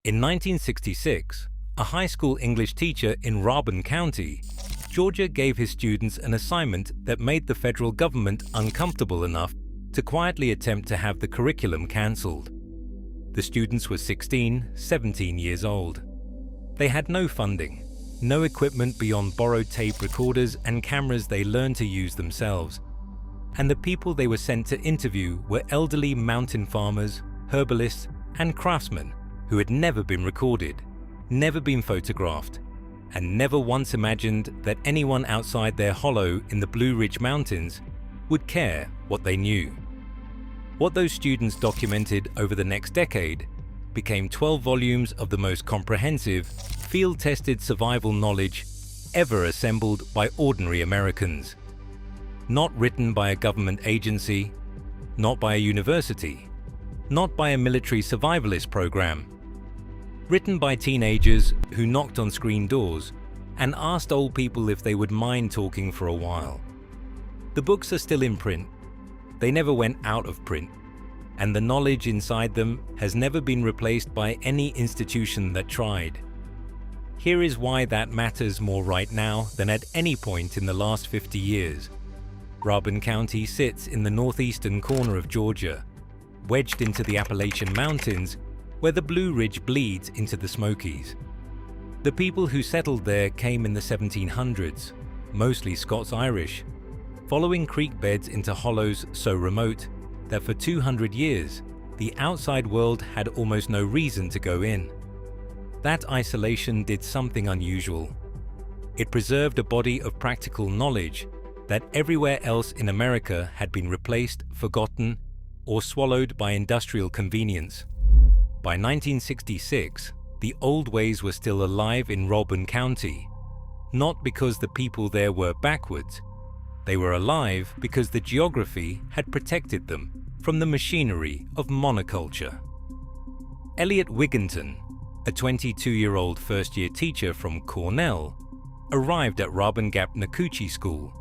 In 1966, a high school English teacher in Rabun County, Georgia, gave his students an assignment that made the federal government uncomfortable enough to quietly attempt to have the curriculum cancelled. The students were 16, 17 years old. They had no funding, no equipment beyond borrowed tape recorders and cameras they learned to use themselves. And the people they were sent to interview were elderly mountain farmers, herbalists, and craftsmen who had never been recorded, never been photographed, and never once imagined that anyone outside their hollow in the Blue Ridge Mountains would care what they knew. What those students documented over the next decade became 12 volumes of the most comprehensive, field-tested survival knowledge ever assembled by ordinary Americans. Not written by a government agency, not by a university, not by a military survivalist program. Written by teenagers who knocked on screen doors and asked old people if they would mind talking for a while. The books are still in print. They never went out of print, and the knowledge inside them has never been replaced by any institution that tried. Here is why that matters more right now than at any point in the last 50 years. Rabun County sits in the northeastern corner of Georgia, wedged into the Appalachian Mountains, where the Blue Ridge bleeds into the Smokies. The people who settled there came in the 1700s, mostly Scots-Irish, following creek beds into hollows so remote that for 200 years, the outside world had almost no reason to go in. That isolation did something unusual. It preserved a body of practical knowledge that everywhere else in America had been replaced, forgotten, or swallowed by industrial convenience. By 1966, the old ways were still alive in Rabun County, not because the people there were backwards. They were alive because the geography had protected them from the machinery of monoculture. Eliot Wigginton, a 22-year-old first-year teacher from Cornell, arrived at Rabun Gap Nakuchi School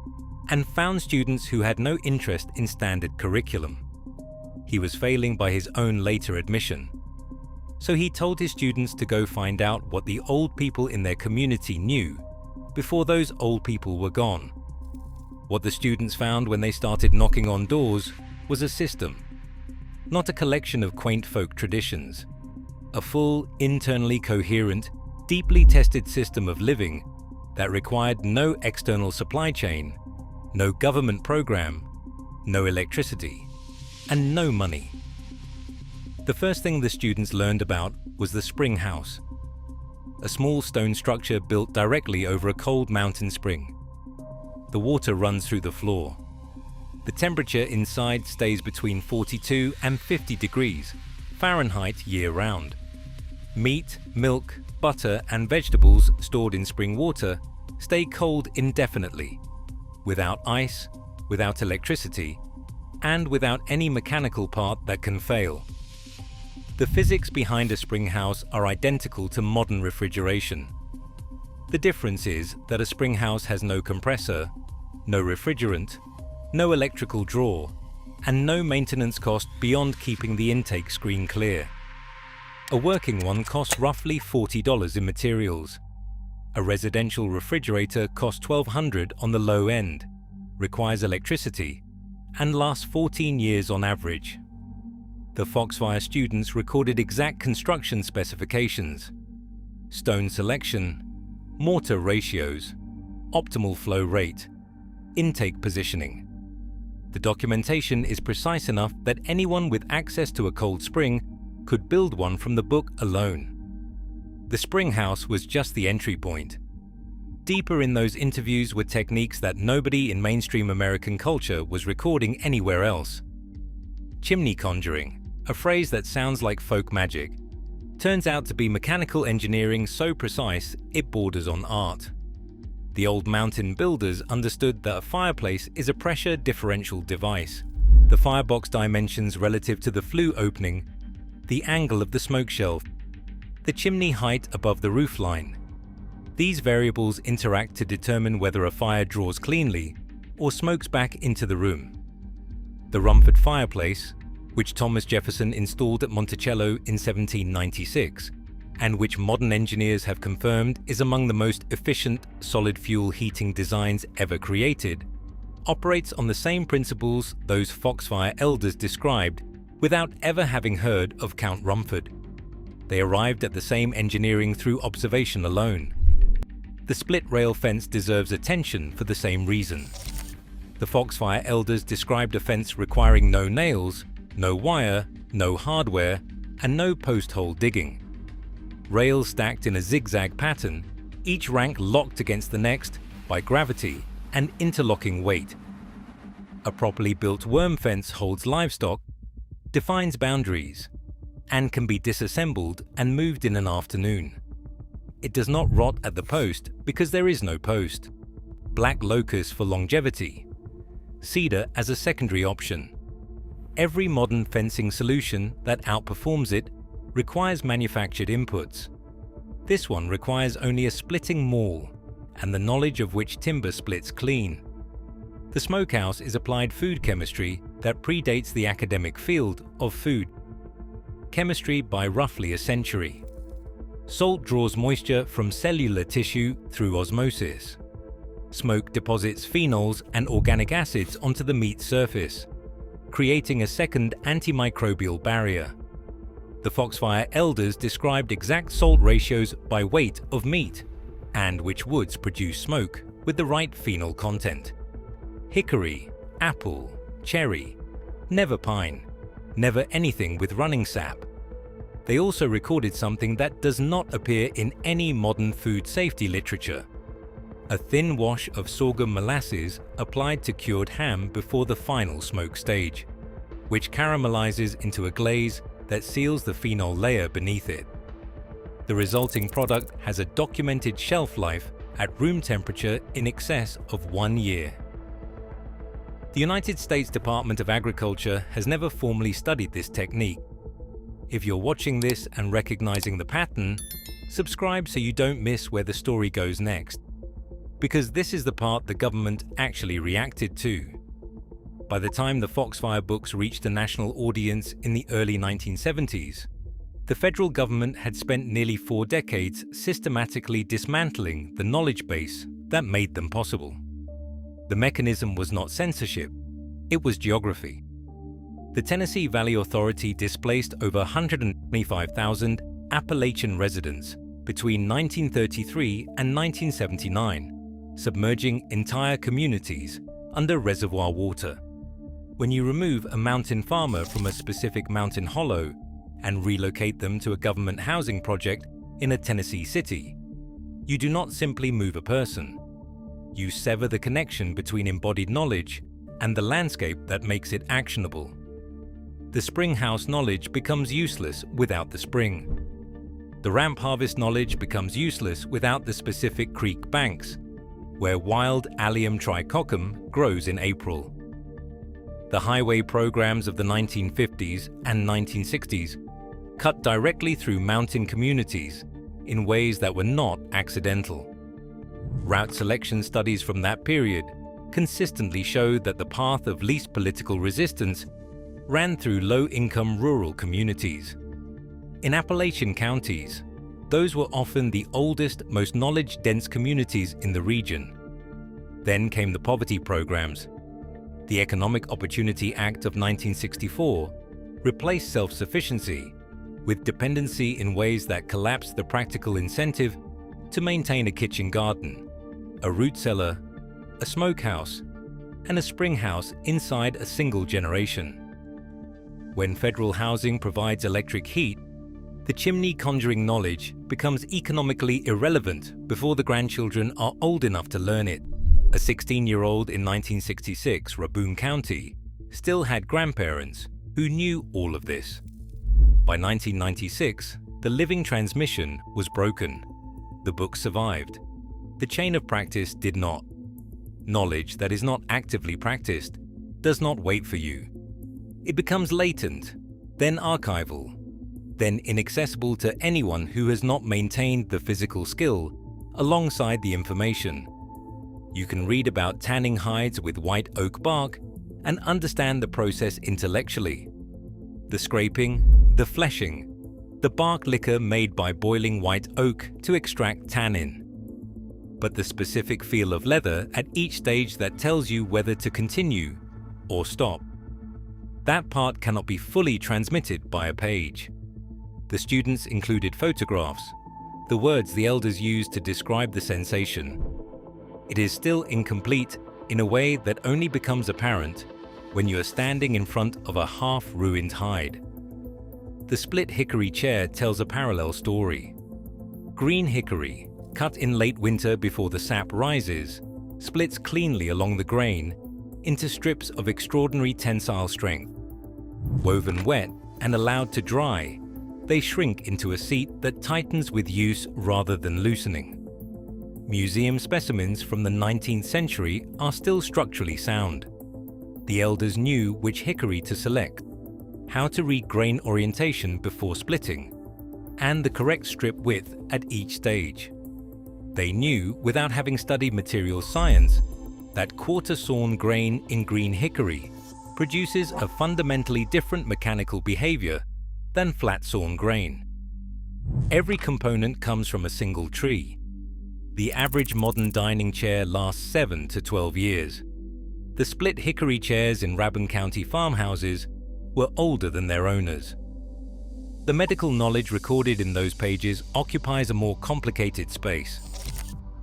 and found students who had no interest in standard curriculum. He was failing by his own later admission. So he told his students to go find out what the old people in their community knew before those old people were gone. What the students found when they started knocking on doors was a system, not a collection of quaint folk traditions. A full, internally coherent, deeply tested system of living that required no external supply chain, no government program, no electricity, and no money. The first thing the students learned about was the spring house, a small stone structure built directly over a cold mountain spring. The water runs through the floor. The temperature inside stays between 42 and 50 degrees Fahrenheit year-round. Meat, milk, butter, and vegetables stored in spring water stay cold indefinitely, without ice, without electricity, and without any mechanical part that can fail. The physics behind a spring house are identical to modern refrigeration. The difference is that a spring house has no compressor, no refrigerant, no electrical draw, and no maintenance cost beyond keeping the intake screen clear. A working one costs roughly $40 in materials. A residential refrigerator costs $1,200 on the low end, requires electricity, and lasts 14 years on average. The Foxfire students recorded exact construction specifications, stone selection, mortar ratios, optimal flow rate, intake positioning. The documentation is precise enough that anyone with access to a cold spring could build one from the book alone. The spring house was just the entry point. Deeper in those interviews were techniques that nobody in mainstream American culture was recording anywhere else. Chimney conjuring, a phrase that sounds like folk magic, turns out to be mechanical engineering so precise it borders on art. The old mountain builders understood that a fireplace is a pressure differential device, the firebox dimensions relative to the flue opening, the angle of the smoke shelf, the chimney height above the roof line. These variables interact to determine whether a fire draws cleanly or smokes back into the room. The Rumford fireplace, which Thomas Jefferson installed at Monticello in 1796, and which modern engineers have confirmed is among the most efficient solid fuel heating designs ever created, operates on the same principles those Foxfire elders described without ever having heard of Count Rumford. They arrived at the same engineering through observation alone. The split rail fence deserves attention for the same reason. The Foxfire elders described a fence requiring no nails, no wire, no hardware, and no post hole digging. Rails stacked in a zigzag pattern, each rank locked against the next by gravity and interlocking weight. A properly built worm fence holds livestock, defines boundaries, and can be disassembled and moved in an afternoon. It does not rot at the post because there is no post. Black locust for longevity. Cedar as a secondary option. Every modern fencing solution that outperforms it requires manufactured inputs. This one requires only a splitting maul and the knowledge of which timber splits clean. The smokehouse is applied food chemistry that predates the academic field of food chemistry by roughly a century. Salt draws moisture from cellular tissue through osmosis. Smoke deposits phenols and organic acids onto the meat surface, creating a second antimicrobial barrier. The Foxfire elders described exact salt ratios by weight of meat and which woods produce smoke with the right phenol content. Hickory, apple, cherry, never pine, never anything with running sap. They also recorded something that does not appear in any modern food safety literature: a thin wash of sorghum molasses applied to cured ham before the final smoke stage, which caramelizes into a glaze that seals the phenol layer beneath it. The resulting product has a documented shelf life at room temperature in excess of 1 year. The United States Department of Agriculture has never formally studied this technique. If you're watching this and recognizing the pattern, subscribe so you don't miss where the story goes next, because this is the part the government actually reacted to. By the time the Foxfire books reached a national audience in the early 1970s, the federal government had spent nearly 4 decades systematically dismantling the knowledge base that made them possible. The mechanism was not censorship, it was geography. The Tennessee Valley Authority displaced over 125,000 Appalachian residents between 1933 and 1979, submerging entire communities under reservoir water. When you remove a mountain farmer from a specific mountain hollow and relocate them to a government housing project in a Tennessee city, you do not simply move a person. You sever the connection between embodied knowledge and the landscape that makes it actionable. The spring house knowledge becomes useless without the spring. The ramp harvest knowledge becomes useless without the specific creek banks, where wild Allium tricoccum grows in April. The highway programs of the 1950s and 1960s cut directly through mountain communities in ways that were not accidental. Route selection studies from that period consistently showed that the path of least political resistance ran through low-income rural communities. In Appalachian counties, those were often the oldest, most knowledge-dense communities in the region. Then came the poverty programs. The Economic Opportunity Act of 1964 replaced self-sufficiency with dependency in ways that collapsed the practical incentive to maintain a kitchen garden, a root cellar, a smokehouse, and a spring house inside a single generation. When federal housing provides electric heat, the chimney conjuring knowledge becomes economically irrelevant before the grandchildren are old enough to learn it. A 16-year-old in 1966 Rabun County still had grandparents who knew all of this. By 1996, the living transmission was broken. The book survived. The chain of practice did not. Knowledge that is not actively practiced does not wait for you. It becomes latent, then archival, then inaccessible to anyone who has not maintained the physical skill alongside the information. You can read about tanning hides with white oak bark and understand the process intellectually. The scraping, the fleshing, the bark liquor made by boiling white oak to extract tannin, but the specific feel of leather at each stage that tells you whether to continue or stop. That part cannot be fully transmitted by a page. The students included photographs, the words the elders used to describe the sensation. It is still incomplete in a way that only becomes apparent when you are standing in front of a half-ruined hide. The split hickory chair tells a parallel story. Green hickory, cut in late winter before the sap rises, splits cleanly along the grain into strips of extraordinary tensile strength. Woven wet and allowed to dry, they shrink into a seat that tightens with use rather than loosening. Museum specimens from the 19th century are still structurally sound. The elders knew which hickory to select, how to read grain orientation before splitting, and the correct strip width at each stage. They knew, without having studied materials science, that quarter-sawn grain in green hickory produces a fundamentally different mechanical behavior than flat-sawn grain. Every component comes from a single tree. The average modern dining chair lasts 7 to 12 years. The split hickory chairs in Rabun County farmhouses were older than their owners. The medical knowledge recorded in those pages occupies a more complicated space.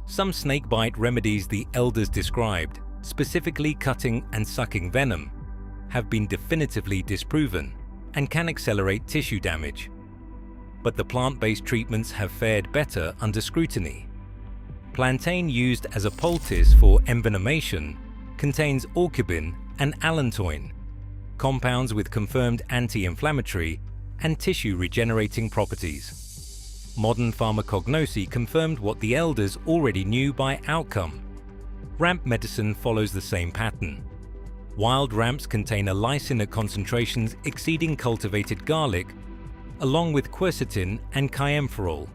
Some snakebite remedies the elders described, specifically cutting and sucking venom, have been definitively disproven and can accelerate tissue damage. But the plant-based treatments have fared better under scrutiny. Plantain used as a poultice for envenomation contains orchobin and allantoin, compounds with confirmed anti-inflammatory and tissue-regenerating properties. Modern pharmacognosy confirmed what the elders already knew by outcome. Ramp medicine follows the same pattern. Wild ramps contain a lysine at concentrations exceeding cultivated garlic, along with quercetin and kaempferol,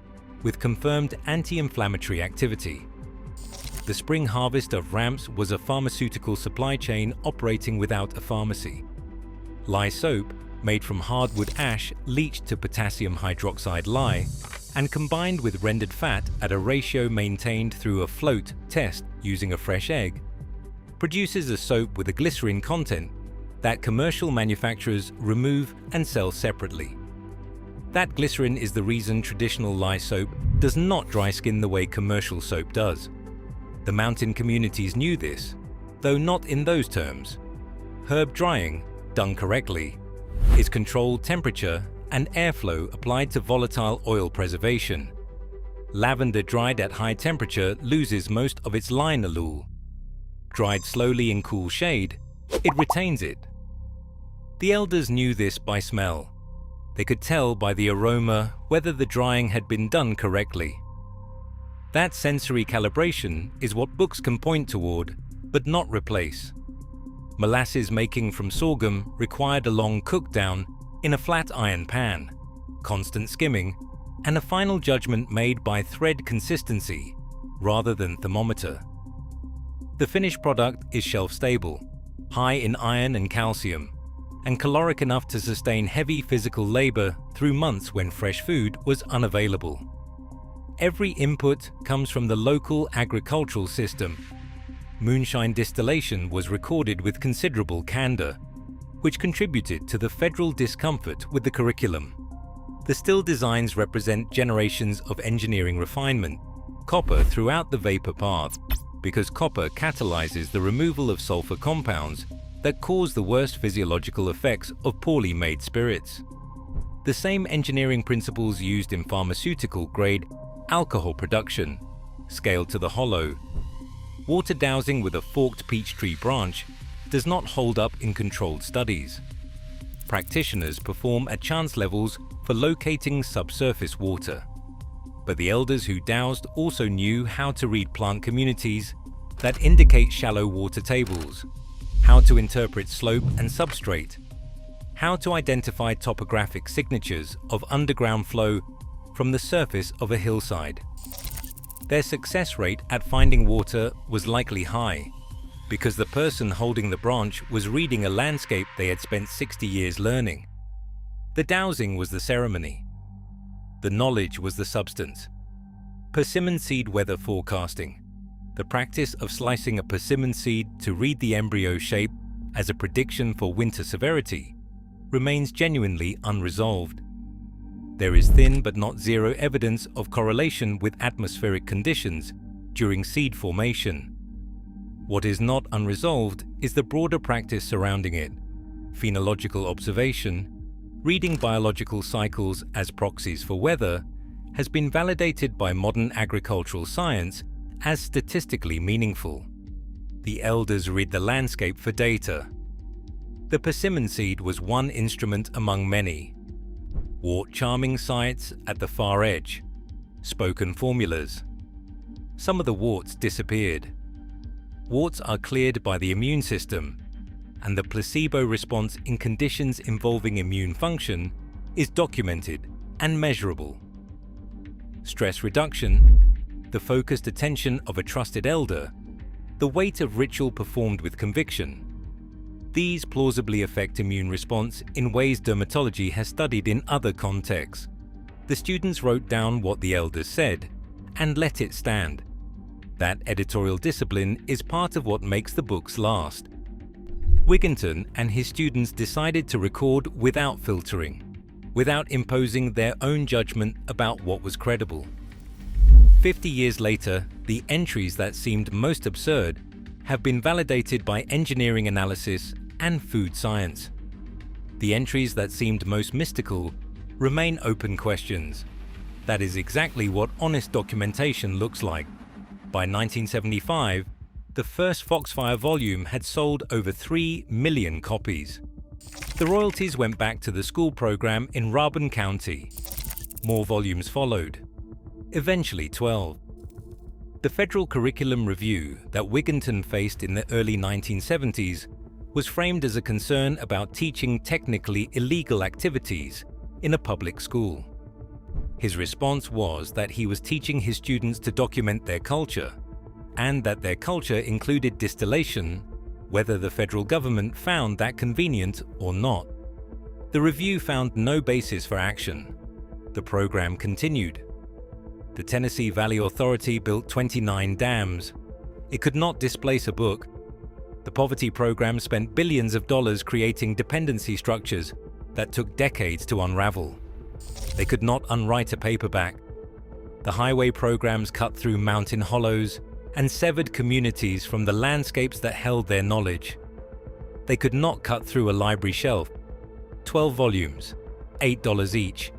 with confirmed anti-inflammatory activity. The spring harvest of ramps was a pharmaceutical supply chain operating without a pharmacy. Lye soap, made from hardwood ash leached to potassium hydroxide lye and combined with rendered fat at a ratio maintained through a float test using a fresh egg, produces a soap with a glycerin content that commercial manufacturers remove and sell separately. That glycerin is the reason traditional lye soap does not dry skin the way commercial soap does. The mountain communities knew this, though not in those terms. Herb drying, done correctly, is controlled temperature and airflow applied to volatile oil preservation. Lavender dried at high temperature loses most of its linalool. Dried slowly in cool shade, it retains it. The elders knew this by smell. They could tell by the aroma whether the drying had been done correctly. That sensory calibration is what books can point toward, but not replace. Molasses making from sorghum required a long cook down in a flat iron pan, constant skimming, and a final judgment made by thread consistency rather than thermometer. The finished product is shelf-stable, high in iron and calcium, and caloric enough to sustain heavy physical labor through months when fresh food was unavailable. Every input comes from the local agricultural system. Moonshine distillation was recorded with considerable candor, which contributed to the federal discomfort with the curriculum. The still designs represent generations of engineering refinement, copper throughout the vapor path, because copper catalyzes the removal of sulfur compounds that cause the worst physiological effects of poorly made spirits. The same engineering principles used in pharmaceutical-grade alcohol production, scaled to the hollow. Water dowsing with a forked peach tree branch does not hold up in controlled studies. Practitioners perform at chance levels for locating subsurface water. But the elders who dowsed also knew how to read plant communities that indicate shallow water tables, how to interpret slope and substrate, how to identify topographic signatures of underground flow from the surface of a hillside. Their success rate at finding water was likely high, because the person holding the branch was reading a landscape they had spent 60 years learning. The dowsing was the ceremony. The knowledge was the substance. Persimmon seed weather forecasting. The practice of slicing a persimmon seed to read the embryo shape as a prediction for winter severity remains genuinely unresolved. There is thin but not zero evidence of correlation with atmospheric conditions during seed formation. What is not unresolved is the broader practice surrounding it. Phenological observation, reading biological cycles as proxies for weather, has been validated by modern agricultural science as statistically meaningful. The elders read the landscape for data. The persimmon seed was one instrument among many. Wart charming sites at the far edge. Spoken formulas. Some of the warts disappeared. Warts are cleared by the immune system, and the placebo response in conditions involving immune function is documented and measurable. Stress reduction, the focused attention of a trusted elder, the weight of ritual performed with conviction. These plausibly affect immune response in ways dermatology has studied in other contexts. The students wrote down what the elders said and let it stand. That editorial discipline is part of what makes the books last. Wigginton and his students decided to record without filtering, without imposing their own judgment about what was credible. 50 years later, the entries that seemed most absurd have been validated by engineering analysis and food science. The entries that seemed most mystical remain open questions. That is exactly what honest documentation looks like. By 1975, the first Foxfire volume had sold over 3 million copies. The royalties went back to the school program in Rabun County. More volumes followed, eventually 12. The federal curriculum review that Wigginton faced in the early 1970s was framed as a concern about teaching technically illegal activities in a public school. His response was that he was teaching his students to document their culture, and that their culture included distillation, whether the federal government found that convenient or not. The review found no basis for action. The program continued. The Tennessee Valley Authority built 29 dams. It could not displace a book. The poverty program spent billions of dollars creating dependency structures that took decades to unravel. They could not unwrite a paperback. The highway programs cut through mountain hollows and severed communities from the landscapes that held their knowledge. They could not cut through a library shelf. 12 volumes, $8 each,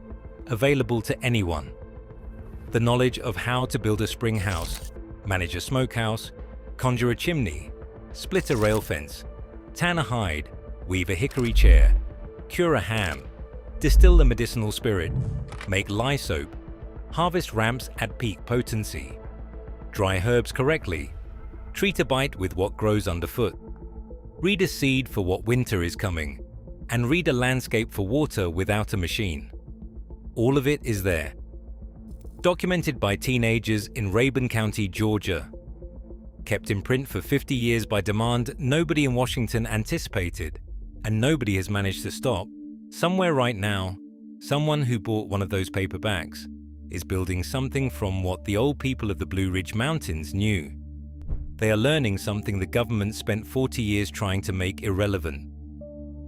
available to anyone. The knowledge of how to build a spring house, manage a smokehouse, conjure a chimney, split a rail fence, tan a hide, weave a hickory chair, cure a ham, distill a medicinal spirit, make lye soap, harvest ramps at peak potency, dry herbs correctly, treat a bite with what grows underfoot, read a seed for what winter is coming, and read a landscape for water without a machine. All of it is there. Documented by teenagers in Rabun County, Georgia. Kept in print for 50 years by demand nobody in Washington anticipated, and nobody has managed to stop. Somewhere right now, someone who bought one of those paperbacks is building something from what the old people of the Blue Ridge Mountains knew. They are learning something the government spent 40 years trying to make irrelevant.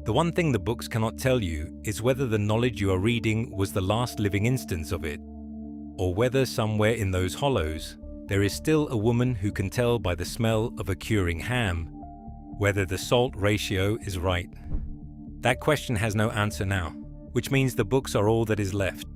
The one thing the books cannot tell you is whether the knowledge you are reading was the last living instance of it, or whether somewhere in those hollows there is still a woman who can tell by the smell of a curing ham whether the salt ratio is right. That question has no answer now, which means the books are all that is left.